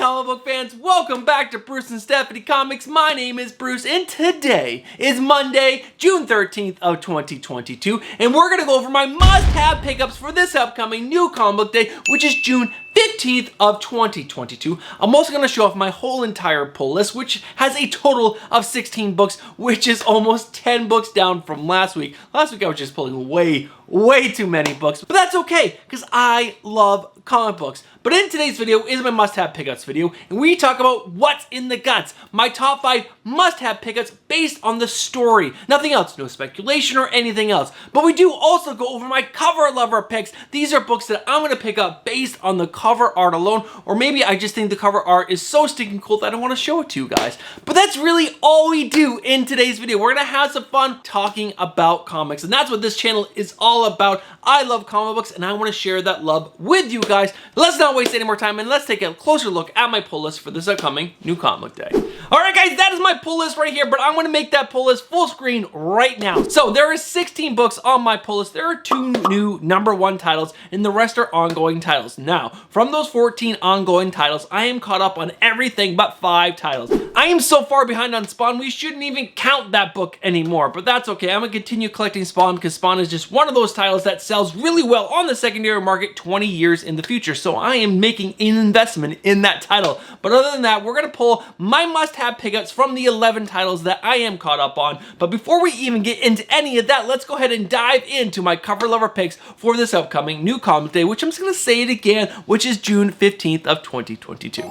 comic book fans, welcome back to Bruce and Stephanie Comics. My name is Bruce and today is Monday, June 13th of 2022, and we're going to go over my must-have pickups for this upcoming new comic book day, which is June 15th of 2022. I'm also going to show off my whole entire pull list, which has a total of 16 books, which is almost 10 books down from last week. Last week I was just pulling way too many books, but that's okay because I love comic books. But in today's video is my must-have pickups video, and we talk about what's in the guts, my top 5 must-have pickups based on the story. Nothing else, no speculation or anything else. But we do also go over my cover lover picks. These are books that I'm going to pick up based on the cover art alone, or maybe I just think the cover art is so stinking cool that I want to show it to you guys. But that's really all we do in today's video. We're going to have some fun talking about comics, and that's what this channel is all about. I love comic books, and I want to share that love with you guys. Let's not waste any more time, and let's take a closer look at my pull list for this upcoming new comic day. Alright guys, that is my pull list right here, but I'm going to make that pull list full screen right now. So there is 16 books on my pull list. There are 2 new #1 titles, and the rest are ongoing titles. Now, from those 14 ongoing titles, I am caught up on everything but 5 titles. I am so far behind on Spawn, we shouldn't even count that book anymore, but that's okay. I'm going to continue collecting Spawn because Spawn is just one of those titles that sells really well on the secondary market 20 years in the future. So I am making an investment in that title. But other than that, we're going to pull my must-have pickups from the 11 titles that I am caught up on. But before we even get into any of that, let's go ahead and dive into my cover lover picks for this upcoming new comic day, which I'm just going to say it again, which is June 15th of 2022.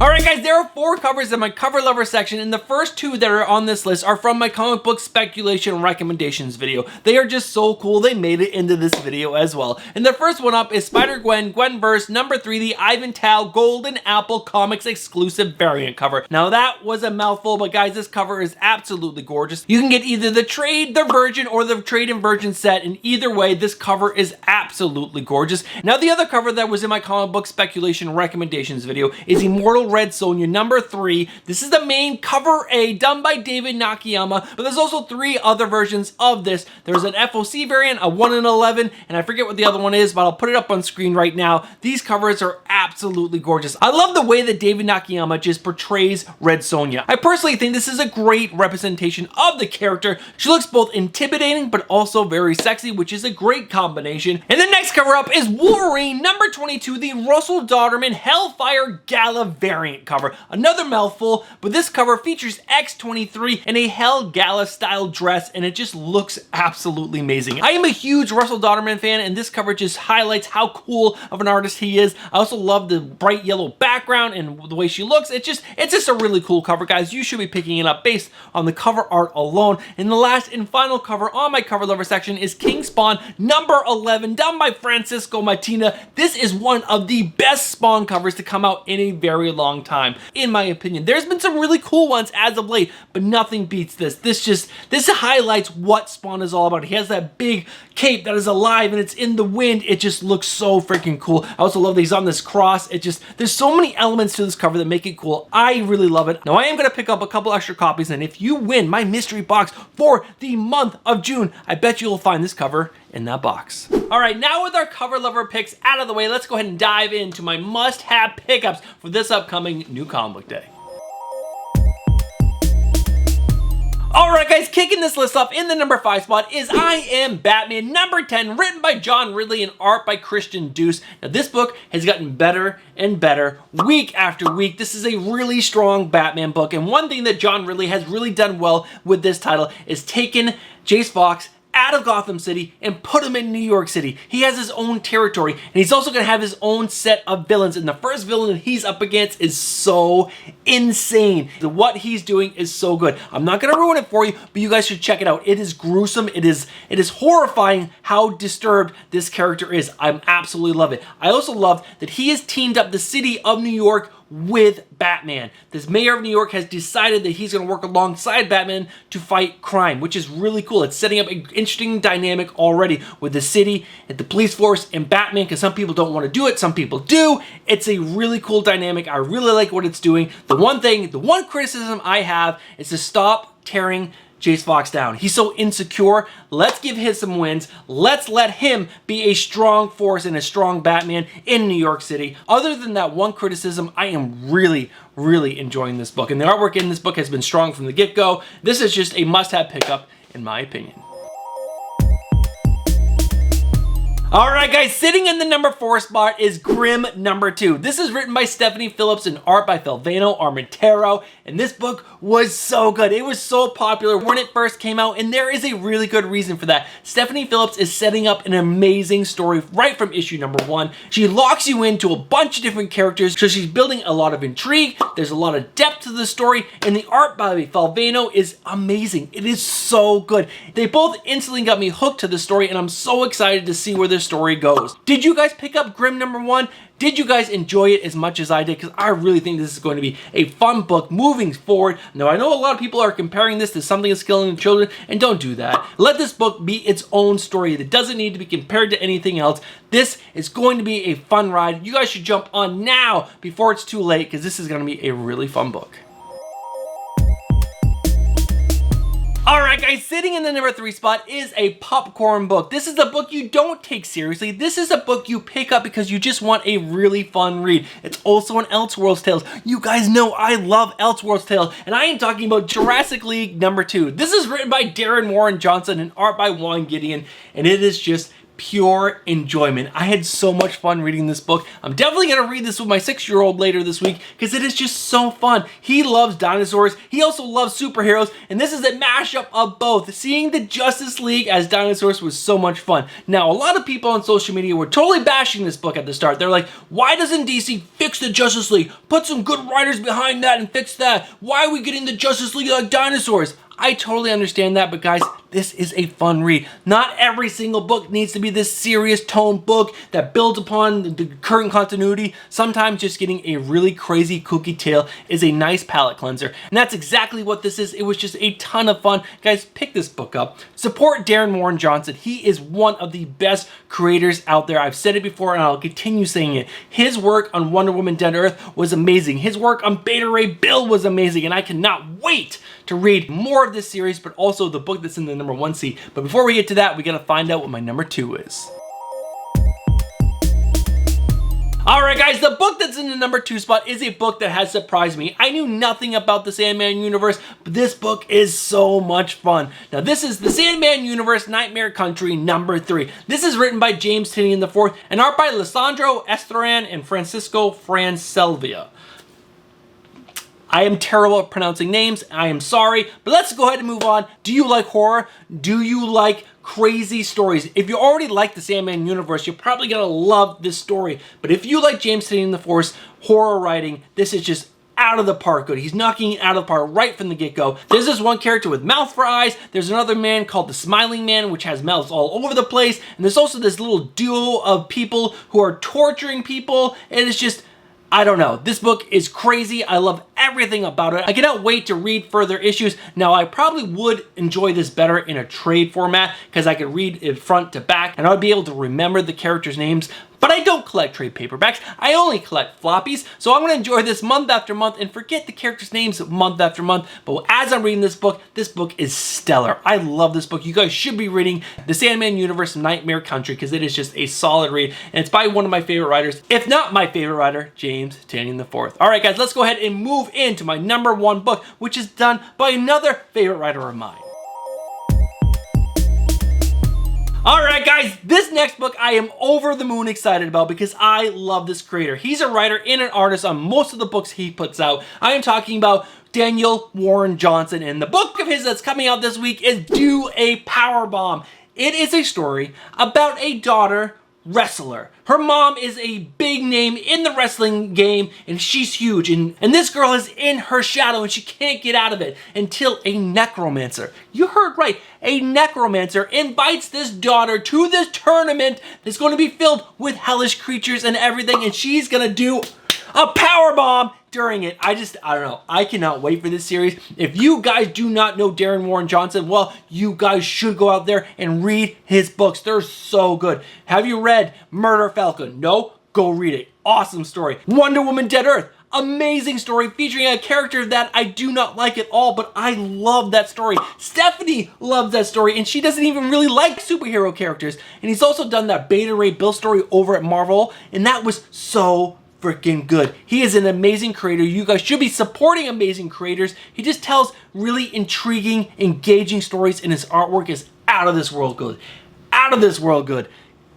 Alright guys, there are 4 covers in my cover lover section, and the first 2 that are on this list are from my comic book speculation recommendations video. They are just so cool, they made it into this video as well. And the first one up is Spider-Gwen, Gwenverse, #3, the Ivan Tao Golden Apple Comics exclusive variant cover. Now that was a mouthful, but guys, this cover is absolutely gorgeous. You can get either the trade, the virgin, or the trade and virgin set, and either way, this cover is absolutely gorgeous. Now the other cover that was in my comic book speculation recommendations video is Immortal Red Sonja #3. This is the main cover A done by David Nakayama, but there's also 3 other versions of this. There's an FOC variant, a 1 in 11, and I forget what the other one is, but I'll put it up on screen right now. These covers are absolutely gorgeous. I love the way that David Nakayama just portrays Red Sonja. I personally think this is a great representation of the character. She looks both intimidating, but also very sexy, which is a great combination. And the next cover up is Wolverine #22, the Russell Dauterman Hellfire Gala variant cover. Another mouthful, but this cover features X-23 in a Hell Gala style dress, and it just looks absolutely amazing. I am a huge Russell Dauterman fan, and this cover just highlights how cool of an artist he is. I also love the bright yellow background and the way she looks. It's just a really cool cover, guys. You should be picking it up based on the cover art alone. And the last and final cover on my cover lover section is King Spawn #11, done by Francisco Martina. This is one of the best Spawn covers to come out in a very long time, in my opinion. There's been some really cool ones as of late, but nothing beats this. This highlights what Spawn is all about. He has that big cape that is alive and it's in the wind. It just looks so freaking cool. I also love that he's on this cross. There's so many elements to this cover that make it cool. I really love it. Now I am going to pick up a couple extra copies, and if you win my mystery box for the month of June, I bet you'll find this cover in that box. Alright, now with our cover lover picks out of the way, let's go ahead and dive into my must-have pickups for this upcoming new comic book day. Alright guys, kicking this list off in the #5 spot is I Am Batman #10, written by John Ridley and art by Christian Deuce. Now this book has gotten better and better week after week. This is a really strong Batman book, and one thing that John Ridley has really done well with this title is taken Jace Fox out of Gotham City and put him in New York City. He has his own territory, and he's also going to have his own set of villains, and the first villain that he's up against is so insane. What he's doing is so good. I'm not going to ruin it for you, but you guys should check it out. It is gruesome. It is horrifying how disturbed this character is. I absolutely love it. I also love that he has teamed up the city of New York with Batman. This mayor of New York has decided that he's going to work alongside Batman to fight crime, which is really cool. It's setting up an interesting dynamic already with the city and the police force and Batman, because some people don't want to do it, some people do. It's a really cool dynamic. I really like what it's doing. The one criticism I have is to stop tearing Jace Fox down. He's so insecure. Let's give him some wins. Let's let him be a strong force and a strong Batman in New York City. Other than that one criticism, I am really enjoying this book. And the artwork in this book has been strong from the get-go. This is just a must-have pickup, in my opinion. Alright guys, sitting in the number 4 spot is Grimm number 2. This is written by Stephanie Phillips and art by Felvano Armentero, and this book was so good. It was so popular when it first came out, and there is a really good reason for that. Stephanie Phillips is setting up an amazing story right from issue number 1. She locks you into a bunch of different characters, so she's building a lot of intrigue, there's a lot of depth to the story, and the art by Felvano is amazing. It is so good. They both instantly got me hooked to the story, and I'm so excited to see where this story goes. Did you guys pick up Grimm number 1? Did you guys enjoy it as much as I did? Because I really think this is going to be a fun book moving forward. Now, I know a lot of people are comparing this to Something Is Killing the Children, and don't do that. Let this book be its own story. It doesn't need to be compared to anything else. This is going to be a fun ride. You guys should jump on now before it's too late, because this is going to be a really fun book. Alright guys, sitting in the number 3 spot is a popcorn book. This is a book you don't take seriously. This is a book you pick up because you just want a really fun read. It's also an Elseworlds Tales. You guys know I love Elseworlds Tales, and I am talking about Jurassic League number 2. This is written by Darren Warren Johnson and art by Juan Gideon, and it is just pure enjoyment. I had so much fun reading this book. I'm definitely going to read this with my 6-year-old later this week because it is just so fun. He loves dinosaurs. He also loves superheroes, and this is a mashup of both. Seeing the Justice League as dinosaurs was so much fun. Now, a lot of people on social media were totally bashing this book at the start. They're like, why doesn't DC fix the Justice League? Put some good writers behind that and fix that. Why are we getting the Justice League like dinosaurs? I totally understand that, but guys, this is a fun read. Not every single book needs to be this serious tone book that builds upon the current continuity. Sometimes just getting a really crazy kooky tale is a nice palate cleanser, and that's exactly what this is. It was just a ton of fun. Guys, pick this book up. Support Darren Warren Johnson. He is one of the best creators out there. I've said it before, and I'll continue saying it. His work on Wonder Woman Dead Earth was amazing. His work on Beta Ray Bill was amazing, and I cannot wait to read more of this series, but also the book that's in the number 1 seat. But before we get to that, we gotta find out what my number 2 is. Alright guys, the book that's in the number 2 spot is a book that has surprised me. I knew nothing about the Sandman universe, but this book is so much fun. Now this is the Sandman Universe Nightmare Country number 3. This is written by James Tynion IV and art by Lisandro Estherán and Francisco Francescalvia. I am terrible at pronouncing names, I am sorry, but let's go ahead and move on. Do you like horror? Do you like crazy stories? If you already like the Sandman universe, you're probably gonna love this story. But if you like James Tynion IV's horror writing, this is just out of the park good. He's knocking it out of the park right from the get-go. There's this one character with mouth for eyes. There's another man called the Smiling Man, which has mouths all over the place. And there's also this little duo of people who are torturing people. And it's just, I don't know. This book is crazy. I love everything about it. I cannot wait to read further issues. Now, I probably would enjoy this better in a trade format because I could read it front to back and I'd be able to remember the characters' names. But I don't collect trade paperbacks. I only collect floppies. So I'm going to enjoy this month after month and forget the characters' names month after month. But as I'm reading this book is stellar. I love this book. You guys should be reading The Sandman Universe Nightmare Country because it is just a solid read. And it's by one of my favorite writers, if not my favorite writer, James Tynion IV. All right, guys, let's go ahead and move into my number 1 book, which is done by another favorite writer of mine. Alright guys, this next book I am over the moon excited about because I love this creator. He's a writer and an artist on most of the books he puts out. I am talking about Daniel Warren Johnson, and the book of his that's coming out this week is Do a Powerbomb. It is a story about a daughter wrestler. Her mom is a big name in the wrestling game and she's huge, and this girl is in her shadow and she can't get out of it until a necromancer, you heard right, a necromancer invites this daughter to this tournament that's going to be filled with hellish creatures and everything, and she's gonna do a power bomb during it. I don't know. I cannot wait for this series. If you guys do not know Darren Warren Johnson, well, you guys should go out there and read his books. They're so good. Have you read Murder Falcon? No? Go read it. Awesome story. Wonder Woman Dead Earth. amazing story featuring a character that I do not like at all, but I love that story. Stephanie loves that story, and she doesn't even really like superhero characters. And he's also done that Beta Ray Bill story over at Marvel, and that was so freaking good. He is an amazing creator. You guys should be supporting amazing creators. He just tells really intriguing, engaging stories, and his artwork is out of this world good. Out of this world good.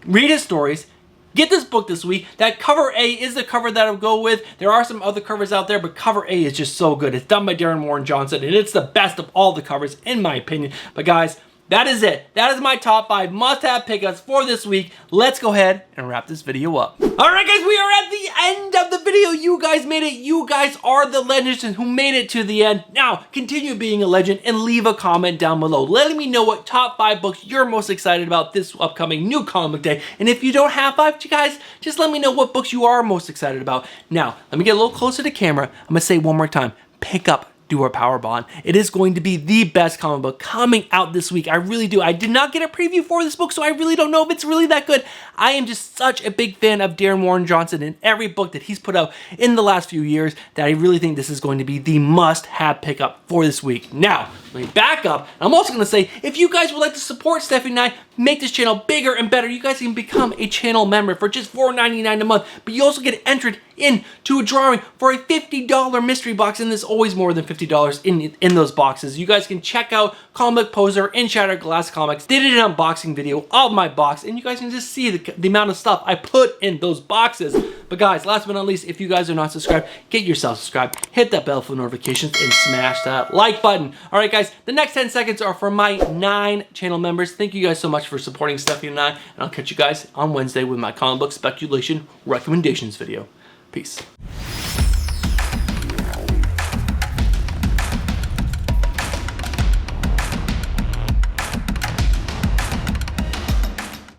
Read his stories. Get this book this week. That cover A is the cover that I'll go with. There are some other covers out there, but cover A is just so good. It's done by Darren Warren Johnson, and it's the best of all the covers, in my opinion. But guys, that is it. That is my top 5 must-have pickups for this week. Let's go ahead and wrap this video up. Alright guys, we are at the end of the video. You guys made it. You guys are the legends who made it to the end. Now, continue being a legend and leave a comment down below, letting me know what top 5 books you're most excited about this upcoming new comic day. And if you don't have 5, guys, just let me know what books you are most excited about. Now, let me get a little closer to camera. I'm going to say one more time, pick up Do Our Powerbomb. It is going to be the best comic book coming out this week. I really do. I did not get a preview for this book, so I really don't know if it's really that good. I am just such a big fan of Darren Warren Johnson and every book that he's put out in the last few years that I really think this is going to be the must-have pickup for this week. Now, let me back up. I'm also going to say, if you guys would like to support Stephanie and I, make this channel bigger and better, you guys can become a channel member for just $4.99 a month, but you also get entered into a drawing for a $50 mystery box, and there's always more than $50 in those boxes. You guys can check out Comic Poser and Shattered Glass Comics. They did an unboxing video of my box, and you guys can just see the amount of stuff I put in those boxes. But guys, last but not least, if you guys are not subscribed, get yourself subscribed, hit that bell for notifications, and smash that like button. All right, guys, the next 10 seconds are for my 9 channel members. Thank you guys so much for supporting Stephanie and I, and I'll catch you guys on Wednesday with my comic book speculation recommendations video. Peace.